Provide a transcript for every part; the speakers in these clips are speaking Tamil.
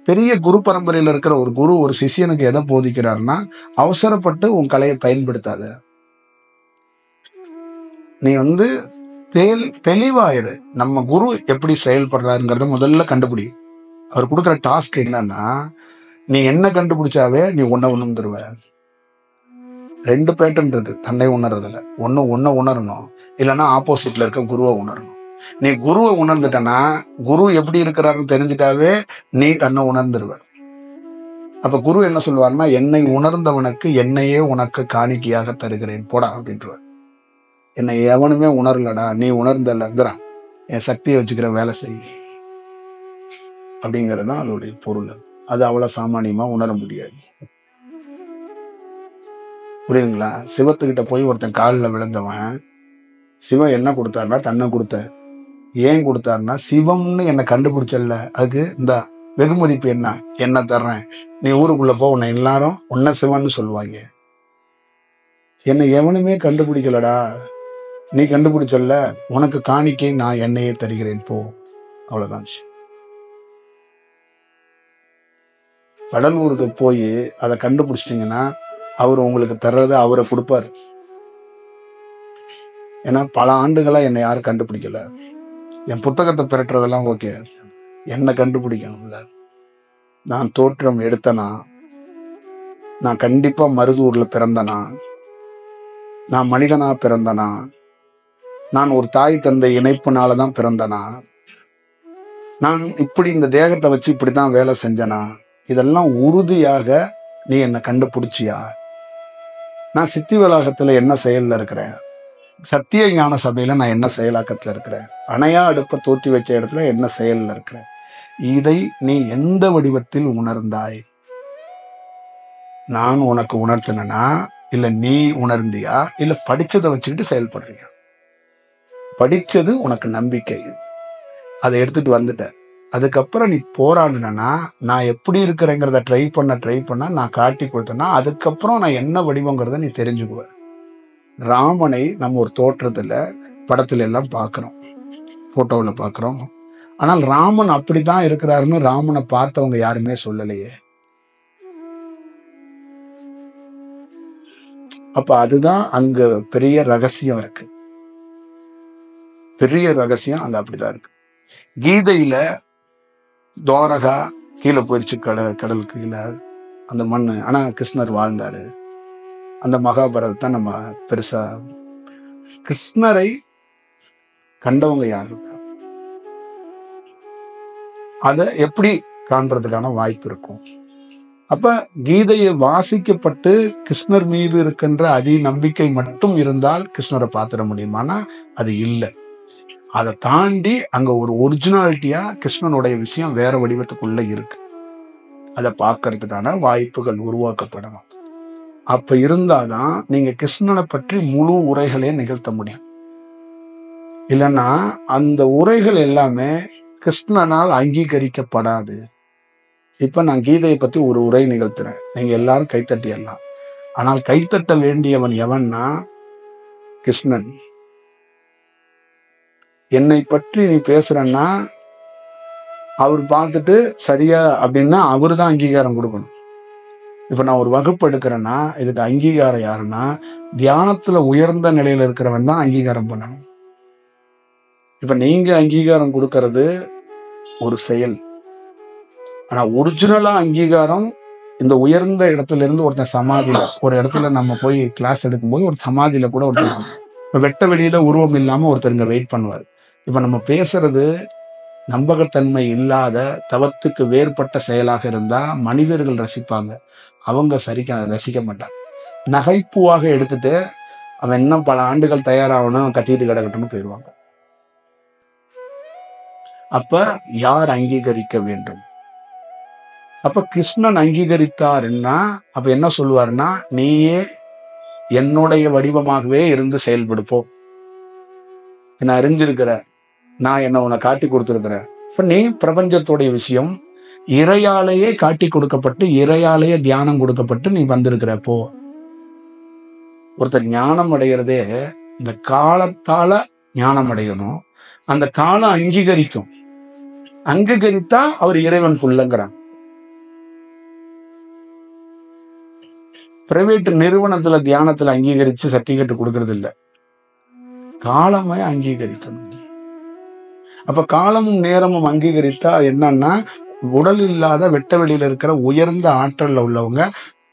பெரிய குரு பரம்பரையில இருக்கிற ஒரு குரு ஒரு சிஷியனுக்கு எதை போதிக்கிறாருன்னா, அவசரப்பட்டு உன் கலையை பயன்படுத்தாத. நீ தெளிவாயிரு. நம்ம குரு எப்படி செயல்படுறாருங்கிறத முதல்ல கண்டுபிடி. அவர் கொடுக்குற டாஸ்க் என்னன்னா, நீ என்ன கண்டுபிடிச்சாவே நீ உணர்ந்துருவ. 2 பேட்டர்ன் இருக்கு தன்னை உணர்றதுல. ஒன்ன உணரணும், இல்லைன்னா ஆப்போசிட்ல இருக்க குருவை உணரணும். நீ குருவை உணர்ந்துட்டனா, குரு எப்படி இருக்கிறாருன்னு தெரிஞ்சுட்டாவே நீ தன்னை உணர்ந்துருவ. அப்ப குரு என்ன சொல்லுவாருன்னா, என்னை உணர்ந்தவனுக்கு என்னையே உனக்கு காணிக்கையாக தருகிறேன் போடா அப்படின்றார். என்னை எவனுமே உணரலடா, நீ உணர்ந்தல்லங்கிறான், என் சக்தியை வச்சுக்கிற வேலை செய் அப்படிங்கிறது தான் அதோடைய பொருள். அது அவ்வளவு சாமானியமா உணர முடியாது. புரியுதுங்களா? சிவத்துக்கிட்ட போய் ஒருத்தன் காலில் விழுந்தவன், சிவன் என்ன கொடுத்தாருன்னா தன்னை கொடுத்தார். ஏன் கொடுத்தாருன்னா, சிவம்னு என்னை கண்டுபிடிச்சல்ல, அதுக்கு இந்த வெகுமதிப்பு என்ன தர்றேன், நீ ஊருக்குள்ள போ, உன்னை எல்லாரும் உன்ன சிவன்னு சொல்லுவாங்க. என்னை எவனுமே கண்டுபிடிக்கலடா, நீ கண்டுபிடிச்சல்ல, உனக்கு காணிக்கை நான் என்னையே தருகிறேன் போ. அவ்வளவுதான். கடலூருக்கு போய் அதை கண்டுபிடிச்சிட்டிங்கன்னா அவர் உங்களுக்கு தர்றதை அவரை கொடுப்பாரு. ஏன்னா பல ஆண்டுகளா என்னை யாரும் கண்டுபிடிக்கல. என் புத்தகத்தை பெறட்டுறதெல்லாம் ஓகே, என்னை கண்டுபிடிக்கணும்ல. நான் தோற்றம் எடுத்தனா, நான் கண்டிப்பா மருதூர்ல பிறந்தனா, நான் மனிதனா பிறந்தனா, நான் ஒரு தாய் தந்தை இணைப்புனாலதான் பிறந்தனா, நான் இப்படி இந்த தேகத்தை வச்சு இப்படித்தான் வேலை செஞ்சனா, இதெல்லாம் உறுதியாக நீ என்னை கண்டுபிடிச்சியா? நான் சித்தி வளாகத்துல என்ன செயல்ல இருக்கிறேன், சத்திய ஞான சபையில நான் என்ன செயலாக்கத்துல இருக்கிறேன், அணையா அடுப்பை தோற்றி வச்ச இடத்துல என்ன செயல்ல இருக்கிறேன், இதை நீ எந்த வடிவத்தில் உணர்ந்தாய்? நான் உனக்கு உணர்த்தினா, இல்ல நீ உணர்ந்தியா, இல்ல படிச்சதை வச்சுக்கிட்டு செயல்படுறியா? படிச்சது உனக்கு நம்பிக்கை, அதை எடுத்துட்டு வந்துட்ட. அதுக்கப்புறம் நீ போராடுனா, நான் எப்படி இருக்கிறேங்கிறத ட்ரை பண்ண நான் காட்டி கொடுத்தேன்னா, அதுக்கப்புறம் நான் என்ன வடிவங்கிறத நீ தெரிஞ்சுக்குவ. ராமனை நம்ம ஒரு தோற்றத்துல படத்துல எல்லாம் பார்க்கிறோம், போட்டோவில் பார்க்கிறோம். ஆனால் ராமன் அப்படித்தான் இருக்கிறாருன்னு ராமனை பார்த்தவங்க யாருமே சொல்லலையே. அப்ப அதுதான் அங்க பெரிய ரகசியம் இருக்கு. பெரிய ரகசியம் அங்க அப்படிதான் இருக்கு. கீதையில துவாரகா கீழே போயிடுச்சு, கடலுக்கு கீழே அந்த மண்ணு. ஆனா கிருஷ்ணர் வாழ்ந்தாரு. அந்த மகாபாரதத்தை நம்ம பெருசா, கிருஷ்ணரை கண்டவங்க யாரு, அத எப்படி காண்றதுக்கான வாய்ப்பு இருக்கும்? அப்ப கீதையை வாசிக்கப்பட்டு கிருஷ்ணர் மீது இருக்கின்ற அதி நம்பிக்கை மட்டும் இருந்தால் கிருஷ்ணரை பார்த்திட முடியுமானா அது இல்லை. அதை தாண்டி அங்க ஒரு ஒரிஜினாலிட்டியா கிருஷ்ணனுடைய விஷயம் வேற வடிவத்துக்குள்ள இருக்கு. அதை பார்க்கறதுக்கான வாய்ப்புகள் உருவாக்கப்படணும். அப்ப இருந்தாதான் நீங்க கிருஷ்ணனை பற்றி முழு உரைகளே நிகழ்த்த முடியும். இல்லைன்னா அந்த உரைகள் எல்லாமே கிருஷ்ணனால் அங்கீகரிக்கப்படாது. இப்ப நான் கீதையை பத்தி ஒரு உரை நிகழ்த்துறேன், நீங்க எல்லாரும் கைத்தட்டியெல்லாம். ஆனால் கைத்தட்ட வேண்டியவன் எவன்னா கிருஷ்ணன். என்னை பற்றி நீ பேசுறன்னா அவர் பார்த்துட்டு சரியா அப்படின்னா அவரு தான் அங்கீகாரம் கொடுக்கணும். இப்ப நான் ஒரு வகுப்பு எடுக்கிறேன்னா இதுக்கு அங்கீகாரம் யாருன்னா தியானத்துல உயர்ந்த நிலையில இருக்கிறவன் தான் அங்கீகாரம் பண்ணணும். இப்ப நீங்க அங்கீகாரம் கொடுக்கறது ஒரு செயல். ஆனா ஒரிஜினலா அங்கீகாரம் இந்த உயர்ந்த இடத்துல இருந்து ஒருத்தன் சமாதியில, ஒரு இடத்துல நம்ம போய் கிளாஸ் எடுக்கும்போது ஒரு சமாதியில கூட ஒருத்தர் இப்ப வெட்ட வெளியில உருவம் இல்லாம ஒருத்தர் இங்க வெயிட் பண்ணுவார். இப்ப நம்ம பேசுறது நம்பகத்தன்மை இல்லாத தவத்துக்கு வேறுபட்ட செயலாக இருந்தா மனிதர்கள் ரசிப்பாங்க, அவங்க ரசிக்க மாட்டாங்க. நகைப்புவாக எடுத்துட்டு அவன் இன்னும் பல ஆண்டுகள் தயாராகணும், கத்திட்டு கிடக்கட்டும்னு போயிடுவாங்க. அப்ப யார் அங்கீகரிக்க வேண்டும்? அப்ப கிருஷ்ணன் அங்கீகரித்தாருன்னா அப்ப என்ன சொல்லுவாருன்னா, நீயே என்னுடைய வடிவமாகவே இருந்து செயல்படுப்போம். என்ன அறிஞ்சிருக்கிற, நான் என்ன உன்னை காட்டி கொடுத்திருக்கிறேன். இப்ப நீ பிரபஞ்சத்துடைய விஷயம் இறையாலேயே காட்டி கொடுக்கப்பட்டு இறையாலேயே தியானம் கொடுக்கப்பட்டு நீ வந்திருக்கிறப்போ, ஒருத்தர் ஞானம் அடைகிறதே இந்த காலத்தால ஞானம் அடையணும். அந்த காலம் அங்கீகரிக்கும், அங்கீகரித்தா அவர் இறைவன் புள்ளங்கிறான். பிரைவேட் நிறுவனத்துல தியானத்துல அங்கீகரிச்சு சர்டிபிகேட் கொடுக்கறது இல்லை, காலமே அங்கீகரிக்கணும். அப்ப காலமும் நேரமும் அங்கீகரித்தா என்னன்னா, உடல் இல்லாத வெட்ட வெளியில இருக்கிற உயர்ந்த ஆற்றல்ல உள்ளவங்க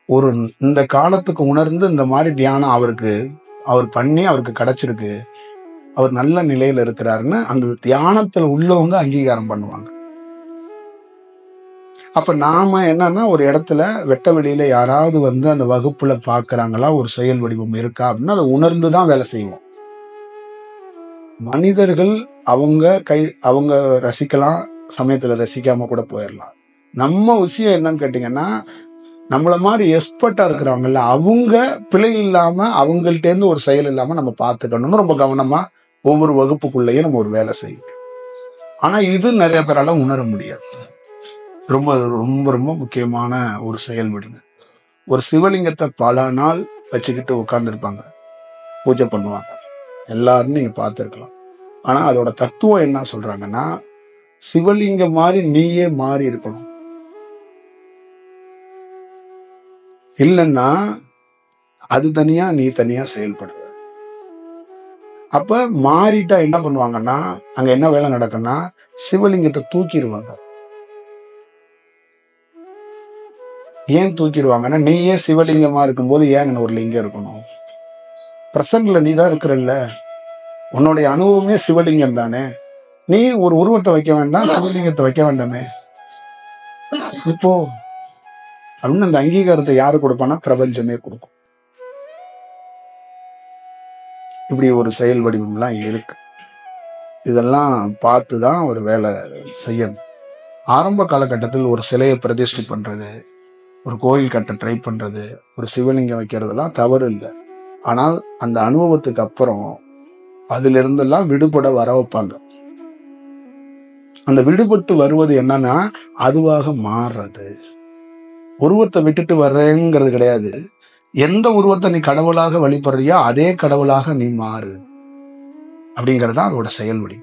ஒரு இந்த காலத்துக்கு உணர்ந்து இந்த மாதிரி தியானம் அவர் பண்ணி அவருக்கு கிடைச்சிருக்கு, அவர் நல்ல நிலையில இருக்கிறாருன்னு அந்த தியானத்துல உள்ளவங்க அங்கீகாரம் பண்ணுவாங்க. அப்ப நாம என்னன்னா, ஒரு இடத்துல வெட்ட வெளியில யாராவது வந்து அந்த வகுப்புல பாக்குறாங்களா, ஒரு செயல் வடிவம் இருக்கா அப்படின்னா அதை உணர்ந்துதான் வேலை செய்வோம். மனிதர்கள் அவங்க ரசிக்கலாம், சமயத்துல ரசிக்காம கூட போயிடலாம். நம்ம விஷயம் என்னன்னு கேட்டீங்கன்னா, நம்மள மாதிரி எக்ஸ்பர்ட்டா இருக்கிறவங்கல்ல, அவங்க பிழை இல்லாம அவங்கள்ட்ட இருந்து ஒரு செயல் இல்லாம நம்ம பார்த்துக்கணும்னு ரொம்ப கவனமா ஒவ்வொரு வகுப்புக்குள்ளேயும் நம்ம ஒரு வேலை செய்யணும். ஆனா இது நிறைய பேரால உணர முடியாது. ரொம்ப ரொம்ப ரொம்ப முக்கியமான ஒரு செயல்படுங்க. ஒரு சிவலிங்கத்தை பல நாள் வச்சுக்கிட்டு உட்கார்ந்துருப்பாங்க, பூஜை பண்ணுவாங்க, எல்லாரும் நீங்க பார்த்துருக்கலாம். ஆனா அதோட தத்துவம் என்ன சொல்றாங்கன்னா, சிவலிங்கம் மாதிரி நீயே மாறி இருக்கணும், இல்லைன்னா அது தனியா நீ தனியா செயல்படுவ. அப்ப மாறிட்டா என்ன பண்ணுவாங்கன்னா, அங்க என்ன வேலை நடக்குன்னா, சிவலிங்கத்தை தூக்கிடுவாங்க. ஏன் தூக்கிடுவாங்கன்னா, நீயே சிவலிங்கமா இருக்கும்போது ஏன் ஒரு லிங்கம் இருக்கணும்? பிரசன்ட்ல நீ தான் இருக்கிறல்ல, உன்னுடைய அனுபவமே சிவலிங்கம் தானே, நீ ஒரு உருவத்தை வைக்க வேண்டாம், சிவலிங்கத்தை வைக்க வேண்டாமே இப்போ அப்படின்னு அந்த அங்கீகாரத்தை யாரு கொடுப்பானா, பிரபஞ்சமே கொடுக்கும். இப்படி ஒரு செயல் வடிவம்லாம் இருக்கு. இதெல்லாம் பார்த்துதான் ஒரு வேலை செய்யணும். ஆரம்ப காலகட்டத்தில் ஒரு சிலையை பிரதிஷ்டை பண்றது, ஒரு கோயில் கட்ட ட்ரை பண்றது, ஒரு சிவலிங்கம் வைக்கிறதெல்லாம் தவறு இல்லை. ஆனால் அந்த அனுபவத்துக்கு அப்புறம் அதுல இருந்தெல்லாம் விடுபட வர வைப்பாங்க. அந்த விடுபட்டு வருவது என்னன்னா, அதுவாக மாறுறது. உருவத்தை விட்டுட்டு வர்றேங்கிறது கிடையாது. எந்த உருவத்தை நீ கடவுளாக வழிபடுறியோ அதே கடவுளாக நீ மாறு அப்படிங்கிறது தான் அதோட செயல்வடி.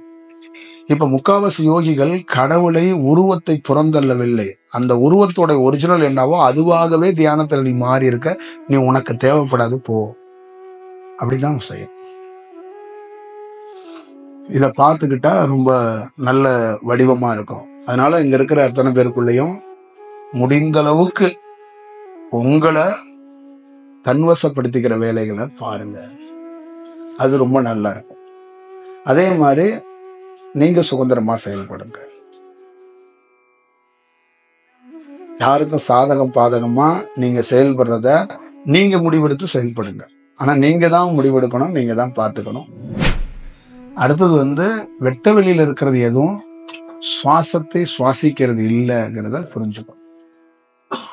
இப்ப முக்காவாசி யோகிகள் கடவுளை உருவத்தை புறந்தள்ளவில்லை, அந்த உருவத்தோட ஒரிஜினல் என்னவோ அதுவாகவே தியானத்துல நீ மாறி இருக்க, நீ உனக்கு தேவைப்படாது போ அப்படிதான் செயல். இத பார்த்துக்கிட்டா ரொம்ப நல்ல வடிவமா இருக்கும். அதனால இங்க இருக்கிற அத்தனை பேருக்குள்ளேயும் முடிந்த அளவுக்கு உங்களை தன்வசப்படுத்திக்கிற வேலைகளை பாருங்க, அது ரொம்ப நல்லா இருக்கும். அதே மாதிரி நீங்க சுதந்திரமா செயல்படுங்க. யாருக்கும் சாதகம் பாதகமா நீங்க செயல்படுறத நீங்க முடிவெடுத்து செயல்படுங்க. ஆனா நீங்க தான் முடிவெடுக்கணும், நீங்க தான் பார்த்துக்கணும். அடுத்தது வந்து வெட்ட வெளியில இருக்கிறது எதுவும் சுவாசத்தை சுவாசிக்கிறது இல்லைங்கிறத புரிஞ்சுக்கணும்.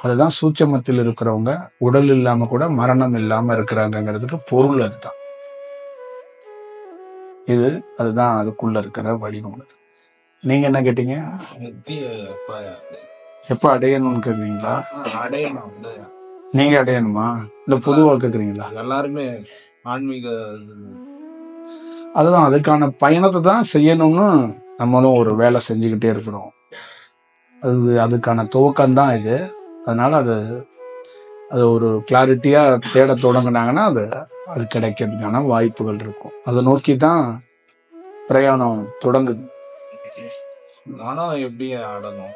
அதுதான் சூட்சமத்தில் இருக்கிறவங்க உடல் இல்லாம கூட மரணம் இல்லாம இருக்கிறாங்கிறதுக்கு பொருள் அதுதான். அதுதான் அதுக்குள்ள இருக்கிற வடிவம். நீங்க என்ன கேட்டீங்க? எப்ப அடையணும்னு கேக்குறீங்களா? நீங்க அடையணுமா இல்ல பொதுவா கேக்குறீங்களா? எல்லாருமே ஆன்மீக அதுதான், அதுக்கான பயணத்தை தான் செய்யணும்னு நம்மளும் ஒரு வேலை செஞ்சுக்கிட்டே இருக்கிறோம். அதுக்கான துவக்கம் தான் இது. அதனால அது ஒரு கிளாரிட்டியா தேட தொடங்கினாங்கன்னா அது கிடைக்கிறதுக்கான வாய்ப்புகள் இருக்கும். அதை நோக்கி தான் பிரயாணம் தொடங்குது. எப்படி ஆடணும்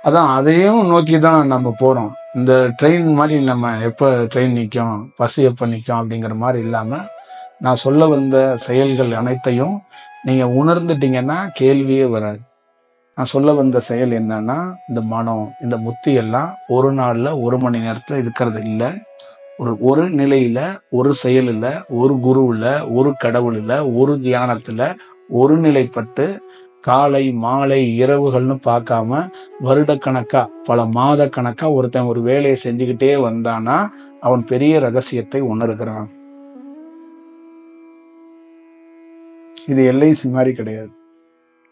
அதான் அதையும் நோக்கி தான் நம்ம போறோம். இந்த ட்ரெயின் மாதிரி நம்ம எப்ப ட்ரெயின் நிற்கும், பஸ் எப்ப நிற்கும் அப்படிங்கிற மாதிரி இல்லாம, நான் சொல்ல வந்த செயல்கள் அனைத்தையும் நீங்க உணர்ந்துட்டீங்கன்னா கேள்வியே வராது. நான் சொல்ல வந்த செயல் என்னன்னா, இந்த மனம், இந்த முத்தி எல்லாம் ஒரு நாள்ல 1 மணி நேரத்துல இருக்கிறது இல்லை. ஒரு நிலையில, ஒரு செயலில், ஒரு குருவில், ஒரு கடவுளில், ஒரு தியானத்துல ஒரு நிலைப்பட்டு காலை மாலை இரவுகள்னு பார்க்காம வருடக்கணக்கா பல மாத கணக்கா ஒருத்தன் ஒரு வேலையை செஞ்சுக்கிட்டே வந்தானா அவன் பெரிய ரகசியத்தை உணர்கிறான். இது எல்ஐசி மாதிரி கிடையாது,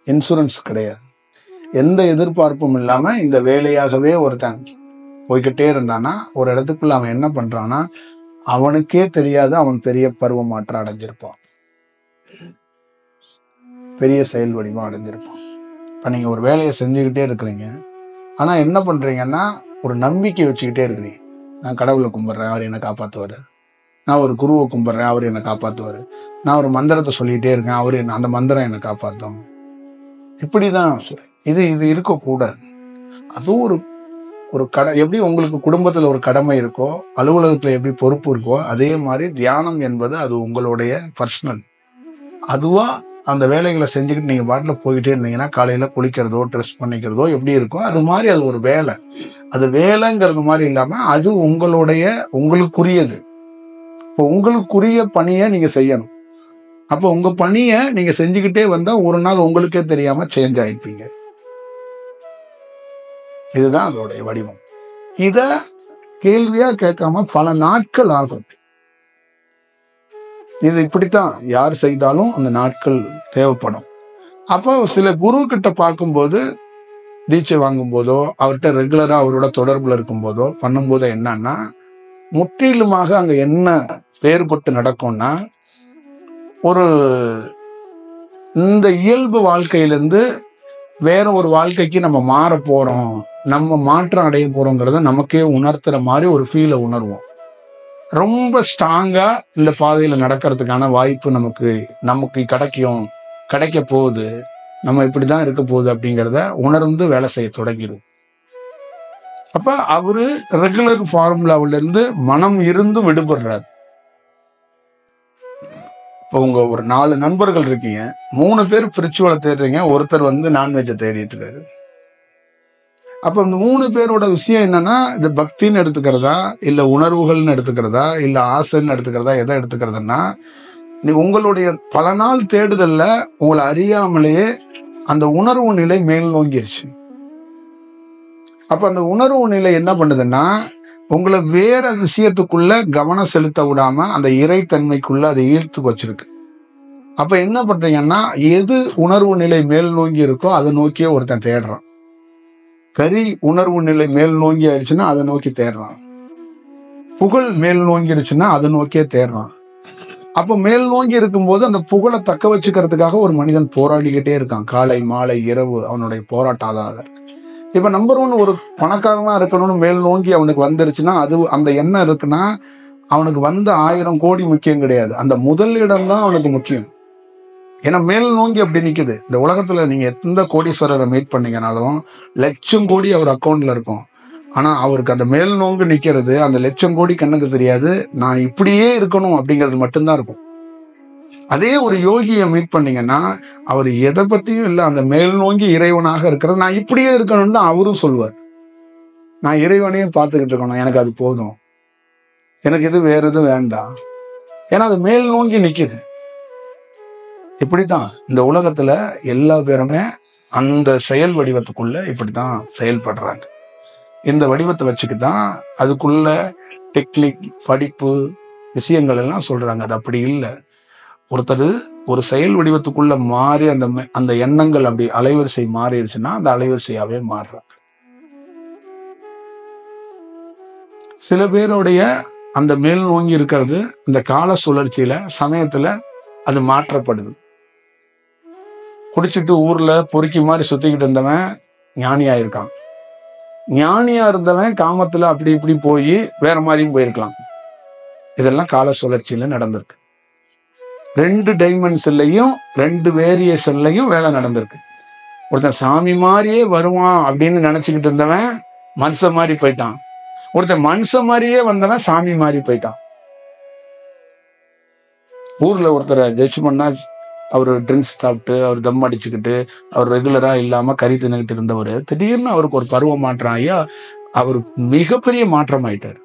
இன்சூரன்ஸ் கிடையாது. எந்த எதிர்பார்ப்பும் இல்லாம இந்த வேலையாகவே ஒருத்தன் போய்கிட்டே இருந்தானா ஒரு இடத்துக்குள்ள அவன் என்ன பண்றான்னா அவனுக்கே தெரியாது அவன் பெரிய பருவ மாற்றம் அடைஞ்சிருப்பான், பெரிய செயல் வடிவம் அடைஞ்சிருப்பான். இப்ப நீங்க ஒரு வேலையை செஞ்சுக்கிட்டே இருக்கிறீங்க, ஆனா என்ன பண்றீங்கன்னா ஒரு நம்பிக்கை வச்சுக்கிட்டே இருக்கிறீங்க. நான் கடவுளை கும்பிட்றேன், அவர் என்னை காப்பாற்றுவார். நான் ஒரு குருவை கும்பிட்றேன், அவர் என்னை காப்பாற்றுவார். நான் ஒரு மந்திரத்தை சொல்லிகிட்டே இருக்கேன், அவர் என்ன அந்த மந்திரம் என்னை காப்பாற்றும். இப்படி தான் இது இது இருக்கக்கூடாது. அதுவும் ஒரு எப்படி உங்களுக்கு குடும்பத்தில் ஒரு கடமை இருக்கோ, அலுவலகத்தில் எப்படி பொறுப்பு இருக்கோ, அதே மாதிரி தியானம் என்பது அது உங்களுடைய பர்சனல். அதுவாக அந்த வேலைகளை செஞ்சுக்கிட்டு நீங்கள் பாட்டில் போயிட்டே இருந்தீங்கன்னா, காலையில் குளிக்கிறதோ ட்ரெஸ் பண்ணிக்கிறதோ எப்படி இருக்கோ அது மாதிரி அது ஒரு வேலை. அது வேலைங்கிறது மாதிரி இல்லாமல் அது உங்களுக்குரியது. இப்போ உங்களுக்குரிய பணியை நீங்கள் செய்யணும். அப்போ உங்கள் பணியை நீங்கள் செஞ்சுக்கிட்டே வந்தால் ஒரு நாள் உங்களுக்கே தெரியாமல் சேஞ்ச் ஆகிருப்பீங்க. இதுதான் அதோடைய வடிவம். இதை கேள்வியாக கேட்காம பல நாட்கள் ஆகும். இது இப்படித்தான் யார் செய்தாலும் அந்த நாட்கள் தேவைப்படும். அப்போ சில குரு கிட்ட பார்க்கும்போது, தீட்சை வாங்கும் போதோ, அவர்கிட்ட ரெகுலரா அவரோட தொடர்புல இருக்கும் போதோ பண்ணும்போது என்னன்னா, முற்றிலுமாக அங்க என்ன வேறுபட்டு நடக்கும்னா, ஒரு இந்த இயல்பு வாழ்க்கையிலிருந்து வேற ஒரு வாழ்க்கைக்கு நம்ம மாற போறோம், நம்ம மாற்றம் அடைய போறோங்கிறத நமக்கே உணர்த்துற மாதிரி ஒரு ஃபீலை உணர்வோம். ரொம்ப ஸ்ட்ராங்கா இந்த பாதையில நடக்கிறதுக்கான வாய்ப்பு நமக்கு கிடைக்க போகுது, நம்ம இப்படிதான் இருக்க போகுது அப்படிங்கிறத உணர்ந்து வேலை செய்ய தொடங்கிடும். அப்ப அவரு ரெகுலர் ஃபார்முலாவில இருந்து மனம் இருந்து விடுபடுறாரு. இப்போ உங்க ஒரு 4 நண்பர்கள் இருக்கீங்க, 3 பேர் ஸ்பிரிச்சுவலை தேடுறீங்க, ஒருத்தர் நான்வெஜ்ஜை தேடிட்டு இருக்காரு. அப்ப இந்த 3 பேரோட விஷயம் என்னன்னா, இது பக்தின்னு எடுத்துக்கிறதா, இல்ல உணர்வுகள்னு எடுத்துக்கிறதா, இல்ல ஆசைன்னு எடுத்துக்கிறதா, எதை எடுத்துக்கிறதுன்னா, நீ உங்களுடைய பல நாள் தேடுதல்ல உங்களை அறியாமலேயே அந்த உணர்வு நிலை மேல் நோங்கிருச்சு. அப்ப அந்த உணர்வு நிலை என்ன பண்ணுதுன்னா, உங்களை வேற விஷயத்துக்குள்ள கவனம் செலுத்த விடாம அந்த இறைத்தன்மைக்குள்ள அதை ஈர்த்து வச்சிருக்கு. அப்ப என்ன பண்றீங்கன்னா, எது உணர்வு நிலை மேல் நோங்கி இருக்கோ அதை நோக்கியே ஒருத்தன் தேடுறான். கரி உணர்வு நிலை மேல் நோங்கி ஆயிடுச்சுன்னா அதை நோக்கி தேடுறான். புகழ் மேல் நோங்கிருச்சுன்னா அதை நோக்கியே தேடுறான். அப்ப மேல் நோங்கி இருக்கும்போது அந்த புகழை தக்க வச்சுக்கிறதுக்காக ஒரு மனிதன் போராடிக்கிட்டே இருக்கான். காலை மாலை இரவு அவனுடைய போராட்டாதாக. இப்ப நம்பர் 1 ஒரு பணக்காரனா இருக்கணும்னு மேல் நோங்கி அவனுக்கு வந்துருச்சுன்னா, அது அந்த எண்ணம் இருக்குன்னா அவனுக்கு 1000 கோடி முக்கியம் கிடையாது, அந்த முதல் இடம் தான் அவனுக்கு முக்கியம். ஏன்னா மேல் நோங்கி அப்படி நிக்குது. இந்த உலகத்துல நீங்க எந்த கோடீஸ்வரரை மீட் பண்ணீங்கனாலும் லட்சம் கோடி அவர் அக்கௌண்ட்ல இருக்கும். ஆனா அவருக்கு அந்த மேல் நோங்கு நிக்கிறது அந்த லட்சம் கோடி கண்ணுக்கு தெரியாது. நான் இப்படியே இருக்கணும் அப்படிங்கிறது மட்டும்தான் இருக்கும். அதே ஒரு யோகியை மீட் பண்ணீங்கன்னா அவர் எதை பத்தியும் இல்லை, அந்த மேல் நோங்கி இறைவனாக இருக்கிறது, நான் இப்படியே இருக்கணும்னு தான் அவரும் சொல்லுவார். நான் இறைவனையும் பார்த்துக்கிட்டு இருக்கணும், எனக்கு அது போதும், எனக்கு இது வேற எதுவும் வேண்டாம். ஏன்னா அது மேல் நோங்கி நிக்குது. இப்படித்தான் இந்த உலகத்துல எல்லா பேருமே அந்த செயல் வடிவத்துக்குள்ள இப்படித்தான் செயல்படுறாங்க. இந்த வடிவத்தை வச்சுக்கிதான் அதுக்குள்ள டெக்னிக், படிப்பு, விஷயங்கள் எல்லாம் சொல்றாங்க. அது அப்படி இல்லை. ஒருத்தர் ஒரு செயல் வடிவத்துக்குள்ள மாறி அந்த எண்ணங்கள் அப்படி அலைவரிசை மாறிடுச்சுன்னா அந்த அலைவரிசையாவே மாறுறாங்க. சில பேருடைய அந்த மேல் நோங்கி இருக்கிறது இந்த கால சுழற்சியில சமயத்துல அது மாற்றப்படுது. குடிச்சிட்டு ஊர்ல பொறுக்கி மாதிரி சுத்திக்கிட்டு இருந்தவன் ஞானியா இருக்கான். ஞானியா இருந்தவன் காமத்துல அப்படி இப்படி போய் வேற மாதிரியும் போயிருக்கலாம். இதெல்லாம் கால சுழற்சியில நடந்திருக்கு. 2 டைமென்ஷன்லையும் 2 வேரியேஷன்லையும் வேலை நடந்திருக்கு. ஒருத்தன் சாமி மாதிரியே வருவான் அப்படின்னு நினைச்சுக்கிட்டு இருந்தவன் மனுஷன் மாதிரி போயிட்டான். ஒருத்தன் மனுஷன் மாதிரியே வந்தவன் சாமி மாதிரி போயிட்டான். ஊர்ல ஒருத்தரை ஜட்ஜ் பண்ணா அவர் ட்ரிங்க்ஸ் சாப்பிட்டு அவர் தம் அடிச்சுக்கிட்டு அவர் ரெகுலரா இல்லாம கறி தின்னுக்கிட்டு இருந்தவர் திடீர்னு அவருக்கு ஒரு பருவ மாற்றம் ஆகி அவர் மிகப்பெரிய மாற்றம் ஆயிட்டார்.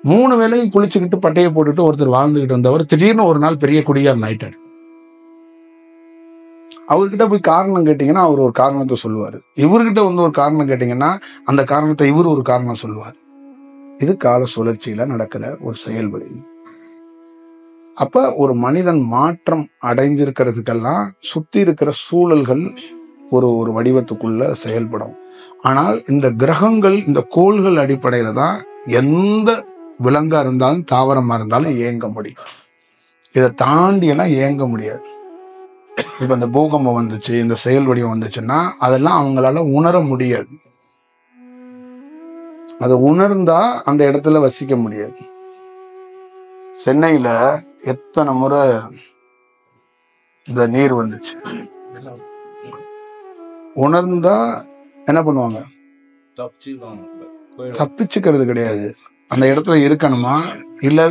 3 வேளையும் குளிச்சுக்கிட்டு பட்டையை போட்டுட்டு ஒருத்தர் வாழ்ந்துகிட்டு இருந்தவர் திடீர்னு ஒரு நாள் பெரிய குடிகாரன் ஆயிட்டார். அவர்கிட்ட போய் காரணம் கேட்டீங்கன்னா அவர் ஒரு காரணத்தை சொல்லுவாரு. இவர்கிட்ட ஒரு காரணம் கேட்டீங்கன்னா அந்த காரணத்தை இவர் ஒரு காரணம் சொல்லுவார். இது கால சுழற்சியில நடக்கிற ஒரு செயல்வழி. அப்ப ஒரு மனிதன் மாற்றம் அடைஞ்சிருக்கிறதுக்கெல்லாம் சுத்தி இருக்கிற சூழல்கள் ஒரு வடிவத்துக்குள்ள செயல்படும். ஆனால் இந்த கிரகங்கள், இந்த கோள்கள் அடிப்படையில தான் எந்த விலங்கா இருந்தாலும் தாவரமா இருந்தாலும் இயங்க முடியும். இதை தாண்டி எல்லாம் இயங்க முடியாது. இப்ப இந்த பூகம்பம் வந்துச்சு, இந்த செயல் வடிவம் வந்துச்சுன்னா அதெல்லாம் அவங்களால உணர முடியாது. அதை உணர்ந்தா அந்த இடத்துல வசிக்க முடியாது. சென்னையில எத்தனை முறை இந்த நீர் வந்துச்சு. உணர்ந்தா என்ன பண்ணுவாங்க? தப்பிச்சுக்கிறது கிடையாது. அந்த இடத்துல இருக்கணுமா, இல்ல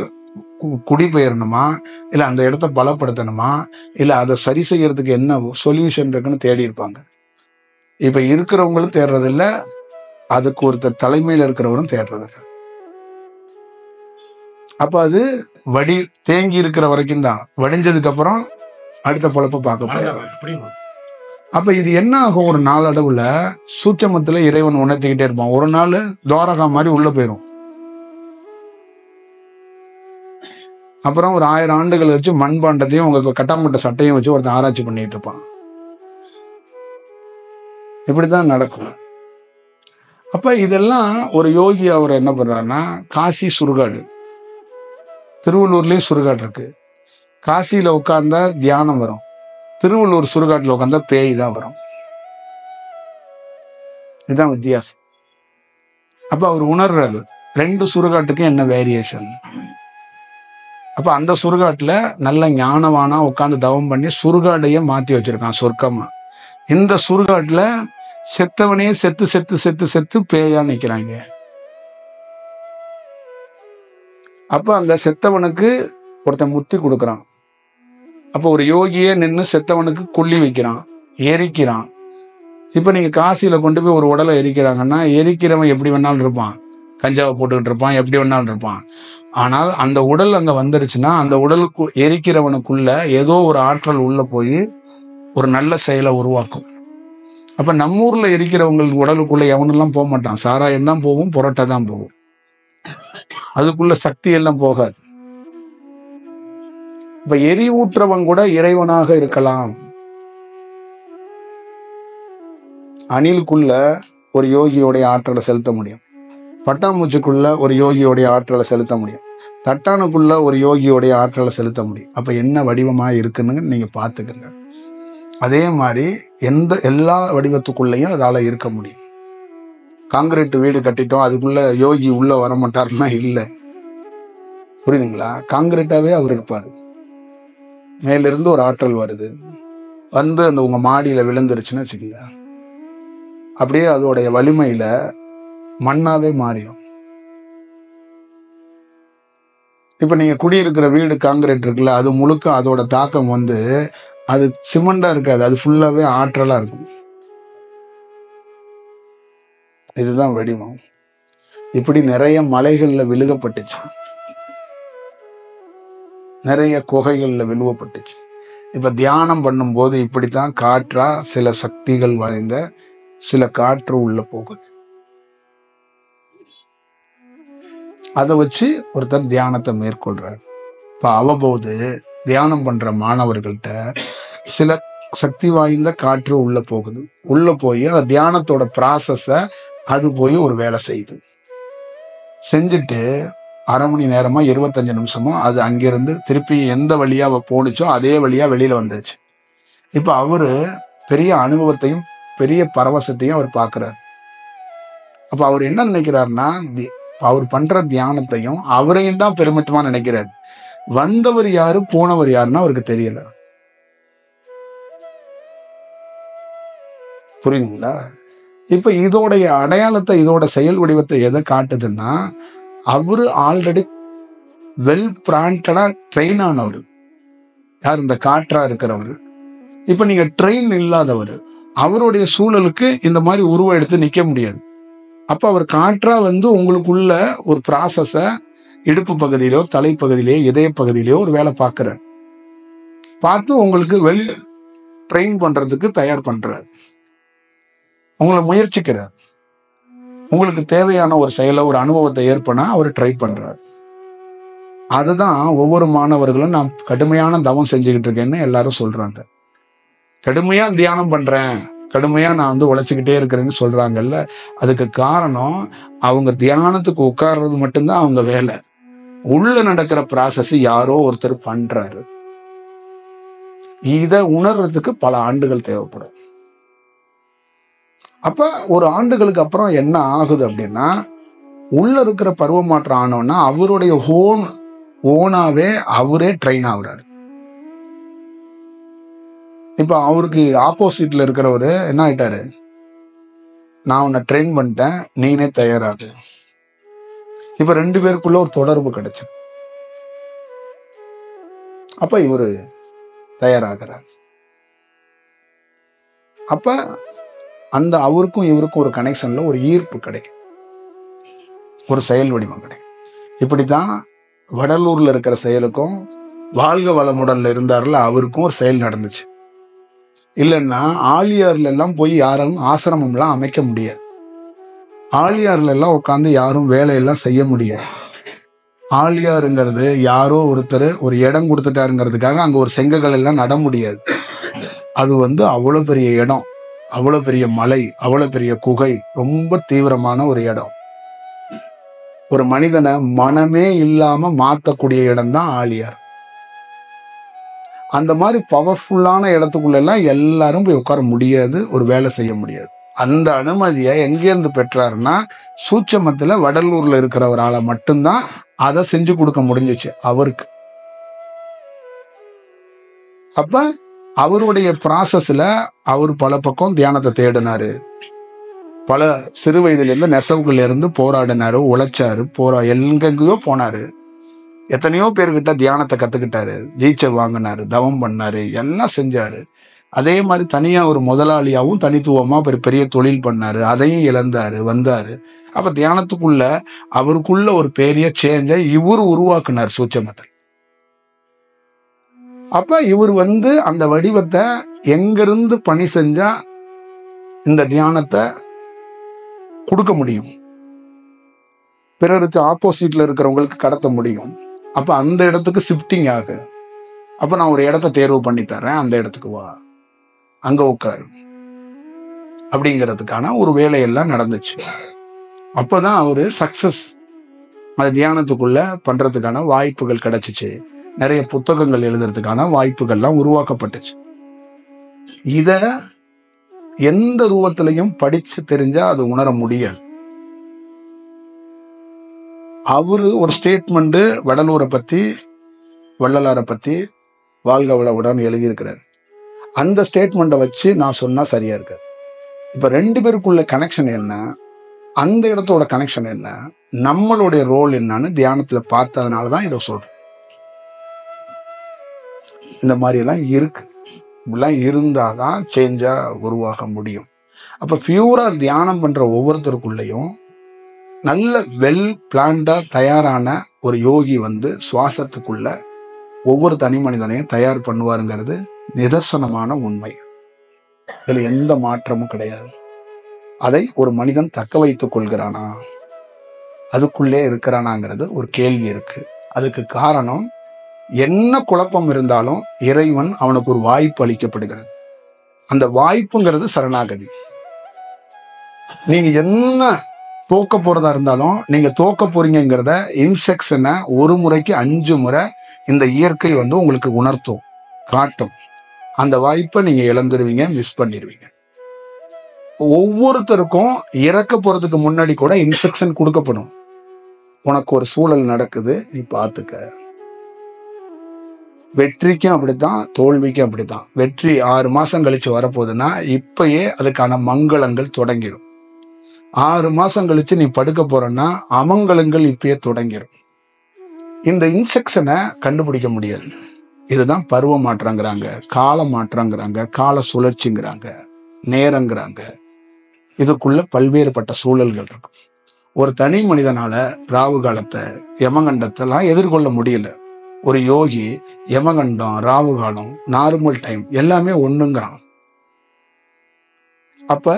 குடிபெயரணுமா, இல்ல அந்த இடத்த பலப்படுத்தணுமா, இல்ல அதை சரி செய்யறதுக்கு என்ன சொல்யூஷன் இருக்குன்னு தேடி இருப்பாங்க. இப்ப இருக்கிறவங்களும் தேடுறது இல்ல, அதுக்கு ஒருத்தர் தலைமையில இருக்கிறவரும் தேடுறது. அப்ப அது தேங்கி இருக்கிற வரைக்கும் தான். வடிஞ்சதுக்கு அப்புறம் அடுத்த பொழப்ப பார்க்க போயிடும். அப்ப இது என்ன ஆகும்? ஒரு நாளடைவுல சூட்சமத்துல இறைவன் உணர்த்திக்கிட்டே இருப்பான். ஒரு நாள் துவாரகா மாதிரி உள்ள போயிடும். அப்புறம் ஒரு 1000 ஆண்டுகள் வச்சு மண்பாண்டத்தையும் உங்க கட்டாமட்ட சட்டையும் வச்சு ஒருத்தன் ஆராய்ச்சி பண்ணிட்டு இருப்பான். இப்படித்தான் நடக்கும். அப்ப இதெல்லாம் ஒரு யோகி அவர் என்ன பண்றாருன்னா, காசி சுடுகாடு, திருவள்ளூர்லயும் சுடுகாடு இருக்கு. காசியில உட்கார்ந்தா தியானம் வரும், திருவள்ளூர் சுடுகாட்டுல உட்கார்ந்தா பேய் தான் வரும். இதுதான் வித்தியாசம். அப்ப அவர் உணர்றாரு 2 சுடுகாட்டுக்கும் என்ன வேரியேஷன். அப்ப அந்த சுடுகாட்டுல நல்ல ஞானவானா உட்கார்ந்து தவம் பண்ணி சுடுகாடையே மாத்தி வச்சிருக்கான் சொர்க்கமா. இந்த சுடுகாட்டுல செத்தவனே செத்து செத்து செத்து செத்து பேயா நிக்கிறாங்க. அப்ப அந்த செத்தவனுக்கு ஒருத்தன் முத்தி கொடுக்குறான். அப்ப ஒரு யோகியே நின்று செத்தவனுக்கு கொல்லி வைக்கிறான், எரிக்கிறான். இப்ப நீங்க காசியில கொண்டு போய் ஒரு உடலை எரிக்கிறாங்கன்னா, எரிக்கிறவன் எப்படி வேணாலும் இருப்பான், கஞ்சாவை போட்டுக்கிட்டு இருப்பான், எப்படி வேணாலும் இருப்பான். ஆனால் அந்த உடல் அங்க வந்துருச்சுன்னா, அந்த உடலுக்கு எரிக்கிறவனுக்குள்ள ஏதோ ஒரு ஆற்றல் உள்ள போய் ஒரு நல்ல செயலை உருவாக்கும். அப்ப நம்ம ஊர்ல எரிக்கிறவங்களுக்கு உடலுக்குள்ள எவனெல்லாம் போக மாட்டான், சாராயம் தான் போகும், புரோட்டா தான் போகும். அதுக்குள்ள சக்தி எல்லாம் போகாது. இப்ப எரிவூற்றவன் கூட இறைவனாக இருக்கலாம். அணிலுக்குள்ள ஒரு யோகியோடைய ஆற்றலை செலுத்த முடியும், பட்டாம்பூச்சிக்குள்ள ஒரு யோகியோடைய ஆற்றலை செலுத்த முடியும், தட்டானுக்குள்ள ஒரு யோகியோடைய ஆற்றலை செலுத்த முடியும். அப்ப என்ன வடிவமா இருக்குன்னு நீங்க பார்த்துக்கங்க. அதே மாதிரி எல்லா வடிவத்துக்குள்ளேயும் அதால இருக்க முடியும். காங்கிரீட் வீடு கட்டிட்டோம், அதுக்குள்ள யோகி உள்ள வர மாட்டாருன்னா இல்லை. புரியுதுங்களா? காங்கிரீட்டாவே அவர் இருப்பாரு. மேலிருந்து ஒரு ஆற்றல் வருது, வந்து அந்த உங்க மாடியில விழுந்துருச்சுன்னு வச்சுக்கோங்க, அப்படியே அதோடைய வலிமையில மண்ணாவே மாறிடும். இப்ப நீங்க குடியிருக்கிற வீடு காங்கிரீட் இருக்குல்ல, அது முழுக்க அதோட தாக்கம் வந்து அது சிமெண்டா இருக்காது, அது ஃபுல்லாவே ஆற்றலா இருக்கும். இதுதான் வடிவம். இப்படி நிறைய மலைகள்ல விழுகப்பட்டுச்சு, நிறைய குகைகள்ல விழுவப்பட்டுச்சு. இப்ப தியானம் பண்ணும்போது இப்படித்தான் காற்றா சில சக்திகள் வாய்ந்த சில காற்று உள்ள போகுது. அதை வச்சு ஒருத்தர் தியானத்தை மேற்கொள்றாரு. இப்ப அவ்வப்போது தியானம் பண்ற மாணவர்கள்ட்ட சில சக்தி வாய்ந்த காற்று உள்ள போகுது. உள்ள போய் அந்த தியானத்தோட ப்ராசஸ அது போய் ஒரு வேலை செய்யுது. செஞ்சுட்டு 1/2 மணி நேரமா 25 நிமிஷமோ அது அங்கிருந்து திருப்பி எந்த வழியா போனுச்சோ அதே வழியா வெளியில வந்துருச்சு. இப்ப அவரு பெரிய அனுபவத்தையும் பெரிய பரவசத்தையும் அவர் பார்க்கிறார். அப்ப அவர் என்ன நினைக்கிறாருன்னா, அவர் பண்ற தியானத்தையும் அவரையும் தான் பெருமிதமா நினைக்கிறார். வந்தவர் யாரு போனவர் யாருன்னா அவருக்கு தெரியல. புரியுதுங்களா? இப்ப இதோடைய அடையாளத்தை, இதோட செயல் வடிவத்தை எதை காட்டுதுன்னா, அவரு ஆல்ரெடி வெல் பிராண்டடா ட்ரெயின் ஆனவர். யார்? இந்த காற்றா இருக்கிறவர். இப்ப நீங்க ட்ரெயின் இல்லாதவர், அவருடைய சூழலுக்கு இந்த மாதிரி உருவம் எடுத்து நிக்க முடியாது. அப்ப அவர் காற்றா வந்து உங்களுக்குள்ள ஒரு ப்ராசஸ இடுப்பு பகுதியிலோ தலைப்பகுதியிலேயோ இதய பகுதியிலேயோ ஒரு வேலை பார்க்கிறார். பார்த்து உங்களுக்கு ட்ரெயின் பண்றதுக்கு தயார் பண்றார், உங்களை முயற்சிக்கிறார். உங்களுக்கு தேவையான ஒரு செயலை, ஒரு அனுபவத்தை ஏற்பனா அவர் ட்ரை பண்றார். அதுதான் ஒவ்வொரு மாணவர்களும் நான் கடுமையான தவம் செஞ்சுக்கிட்டு இருக்கேன்னு எல்லாரும் சொல்றாங்க. கடுமையா தியானம் பண்றேன், கடுமையா நான் வந்து உழைச்சிக்கிட்டே இருக்கிறேன்னு சொல்றாங்கல்ல, அதுக்கு காரணம் அவங்க தியானத்துக்கு உட்கார்றது மட்டும்தான் அவங்க வேலை. உள்ள நடக்கிற ப்ராசஸ் யாரோ ஒருத்தர் பண்றாரு. இத உணர்றதுக்கு பல ஆண்டுகள் தேவைப்படும். அப்ப ஒரு ஆண்டுகளுக்கு அப்புறம் என்ன ஆகுது அப்படின்னா, உள்ள இருக்கிற பருவ மாற்றம் ஆனோன்னா அவருடைய ஓனாவே அவரே ட்ரெயின் ஆகுறாரு. இப்ப அவருக்கு ஆப்போசிட்ல இருக்கிறவரு என்ன ஆயிட்டாரு, நான் உன்னை ட்ரெயின் பண்ணிட்டேன், நீனே தயாராகு. இப்ப 2 பேருக்குள்ள ஒரு தொடர்பு கிடைச்சு, அப்ப இவரு தயாராகிறார். அப்ப அந்த அவருக்கும் இவருக்கும் ஒரு கனெக்ஷன்ல ஒரு ஈர்ப்பு கிடைக்கும், ஒரு செயல் வடிவம் கிடைக்கும். இப்படித்தான் வடலூர்ல இருக்கிற செயலுக்கும் வாழ்க வளமுடன்ல இருந்தார்ல அவருக்கும் ஒரு செயல் நடந்துச்சு. இல்லைன்னா ஆழியார்ல எல்லாம் போய் யாரும் ஆசிரமம் எல்லாம் அமைக்க முடியாது. ஆழியார்ல எல்லாம் உட்காந்து யாரும் வேலையெல்லாம் செய்ய முடியாது. ஆழியாருங்கிறது யாரோ ஒருத்தர் ஒரு இடம் கொடுத்துட்டாருங்கிறதுக்காக அங்க ஒரு செங்கல் எல்லாம் நட முடியாது. அது அவ்வளவு பெரிய இடம், அவ்வளவு பெரிய மலை, அவ்வளவு பெரிய குகை, ரொம்ப தீவிரமான ஒரு இடம். ஒரு மனிதனை மனமே இல்லாம மாத்தக்கூடிய இடம் தான் ஆழியார். அந்த மாதிரி பவர்ஃபுல்லான இடத்துக்குள்ள எல்லாம் எல்லாரும் போய் உட்கார முடியாது, ஒரு வேலை செய்ய முடியாது. அந்த அனுமதியை எங்கேருந்து பெற்றாருன்னா சூட்சமத்துல வடலூர்ல இருக்கிறவரால மட்டும்தான் அதை செஞ்சு கொடுக்க முடிஞ்சிச்சு அவருக்கு. அப்ப அவருடைய ப்ராசஸ்ல அவர் பல பக்கம் தியானத்தை தேடினாரு. பல சிறு வயதுல இருந்து நெசவுகள்ல இருந்து போராடினாரு, உழைச்சாரு, எங்கெங்கயோ போனாரு. எத்தனையோ பேர்கிட்ட தியானத்தை கத்துக்கிட்டாரு, ஜெயிச்ச வாங்கினாரு, தவம் பண்ணாரு, எல்லாம் செஞ்சாரு. அதே மாதிரி தனியா ஒரு முதலாளியாவும் தனித்துவமா பெரிய தொழில் பண்ணாரு, அதையும் இழந்தாரு, வந்தாரு. அப்ப தியானத்துக்குள்ள அவருக்குள்ள ஒரு பெரிய சேஞ்சை இவர் உருவாக்குனார் சூட்சமத்தில். அப்ப இவர் அந்த வடிவத்தை எங்கிருந்து பணி செஞ்சா இந்த தியானத்தை கொடுக்க முடியும், பிறருக்கு ஆப்போசிட்ல இருக்கிறவங்களுக்கு கடத்த முடியும். அப்ப அந்த இடத்துக்கு ஷிஃப்டிங் ஆகு. அப்ப நான் ஒரு இடத்த தேர்வு பண்ணி தர்றேன், அந்த இடத்துக்கு வா, அங்க உட்காரு அப்படிங்கிறதுக்கான ஒரு வேலையெல்லாம் நடந்துச்சு. அப்பதான் அவரு சக்சஸ் அது தியானத்துக்குள்ள பண்றதுக்கான வாய்ப்புகள் கிடைச்சிச்சு. நிறைய புத்தகங்கள் எழுதுறதுக்கான வாய்ப்புகள்லாம் உருவாக்கப்பட்டுச்சு. இத எந்த ரூபத்திலையும் படிச்சு தெரிஞ்சா அது உணர முடியாது. அவரு ஒரு ஸ்டேட்மெண்ட் வடலூரை பத்தி, வள்ளலாரை பத்தி வாழ்க வளமுடன் எழுதியிருக்கிறார். அந்த ஸ்டேட்மெண்ட்டை வச்சு நான் சொன்னா சரியா இருக்காது. இப்ப 2 பேருக்குள்ள கனெக்ஷன் என்ன, அந்த இடத்தோட கனெக்ஷன் என்ன, நம்மளுடைய ரோல் என்னன்னு தியானத்துல பார்த்ததுனாலதான் இதை சொல்றேன். இந்த மாதிரி எல்லாம் இருக்கு. இப்படிலாம் இருந்தாதான் சேஞ்சா உருவாக முடியும். அப்ப பியூரா தியானம் பண்ற ஒவ்வொருத்தருக்குள்ளேயும் நல்ல வெல் பிளான்டா தயாரான ஒரு யோகி சுவாசத்துக்குள்ள ஒவ்வொரு தனி மனிதனையும் தயார் பண்ணுவாருங்கிறது நிதர்சனமான உண்மை. இதுல எந்த மாற்றமும் கிடையாது. அதை ஒரு மனிதன் தக்க வைத்துக் கொள்கிறானா, அதுக்குள்ளே இருக்கிறானாங்கிறது ஒரு கேள்வி இருக்கு. அதுக்கு காரணம் என்ன குழப்பம் இருந்தாலும் இறைவன் அவனுக்கு ஒரு வாய்ப்பு அளிக்கப்படுகிறது. அந்த வாய்ப்புங்கிறது சரணாகதி. நீங்க என்ன தோக்க போறதா இருந்தாலும் நீங்க தோக்க போறீங்கிறத இன்ஸ்ட்ரக்ஷனை ஒரு முறைக்கு 5 முறை இந்த இயற்கை உங்களுக்கு உணர்த்தும், காட்டும். அந்த வாய்ப்பை நீங்க இழந்துருவீங்க, மிஸ் பண்ணிடுவீங்க. ஒவ்வொருத்தருக்கும் இறக்க போறதுக்கு முன்னாடி கூட இன்ஸ்ட்ரக்ஷன் கொடுக்கப்படும். உனக்கு ஒரு சூழல் நடக்குது, நீ பாத்துக்க. வெற்றிக்கும் அப்படித்தான், தோல்விக்கும் அப்படித்தான். வெற்றி 6 மாசம் கழிச்சு வரப்போகுதுன்னா இப்பயே அதுக்கான மங்களங்கள் தொடங்கிடும். 6 மாசம் கழிச்சு நீ படுக்க போறன்னா அமங்கலங்கள் இப்பயே தொடங்கிடும். இந்த இன்ஸ்ட்ரக்ஷனை கண்டுபிடிக்க முடியாது. இதுதான் பருவ மாற்றங்கிறாங்க, கால மாற்றங்கிறாங்க, கால சுழற்சிங்கிறாங்க, நேரங்கிறாங்க. இதுக்குள்ள பல்வேறுபட்ட சூழல்கள் இருக்கும். ஒரு தனி மனிதனால ராவு காலத்தை, யமகண்டத்தெல்லாம் எதிர்கொள்ள முடியல. ஒரு யோகி யமகண்டம், ராவு காலம், நார்மல் டைம் எல்லாமே ஒண்ணுங்கிறான். அப்ப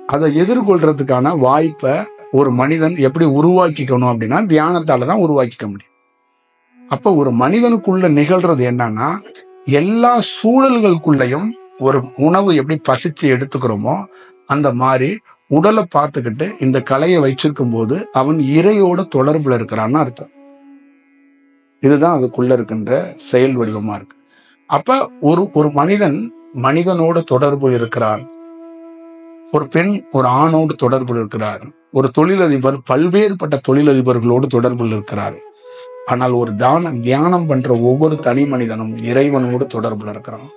அதை எதிர்கொள்றதுக்கான வாய்ப்பை ஒரு மனிதன் எப்படி உருவாக்கிக்கணும் அப்படின்னா தியானத்தாலதான் உருவாக்கிக்க முடியும். அப்ப ஒரு மனிதனுக்குள்ள நிகழ்றது என்னன்னா, எல்லா சூழல்களுக்குள்ளையும் ஒரு உணவு எப்படி பசிச்சு எடுத்துக்கிறோமோ அந்த மாதிரி உடலை பார்த்துக்கிட்டு இந்த கலையை வச்சிருக்கும் போது அவன் இறையோட தொடர்புல இருக்கிறான்னு அர்த்தம். இதுதான் அதுக்குள்ள இருக்கின்ற செயல் வடிவமா இருக்கு. அப்ப ஒரு மனிதன் மனிதனோட தொடர்பு இருக்கிறான், ஒரு பெண் ஒரு ஆணோடு தொடர்பு இருக்கிறார், ஒரு தொழிலதிபர் பல்வேறுபட்ட தொழிலதிபர்களோடு தொடர்பில் இருக்கிறார். ஆனால் ஒரு தியானம் பண்ற ஒவ்வொரு தனி மனிதனும் இறைவனோடு தொடர்புல இருக்கிறான்.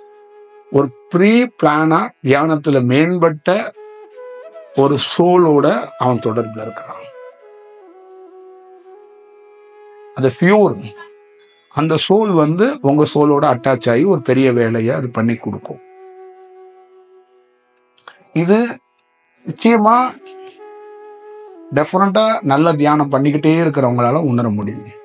ஒரு ப்ரீ பிளானா தியானத்துல மேம்பட்ட ஒரு சோலோட அவன் தொடர்புல இருக்கிறான். அது பியூர். அந்த சோல் உங்க சோலோட அட்டாச் ஆகி ஒரு பெரிய வேலையை அது பண்ணி கொடுக்கும். இது நிச்சயமா டெஃபினட்டா நல்ல தியானம் பண்ணிக்கிட்டே இருக்கிறவங்களால உணர முடியும்.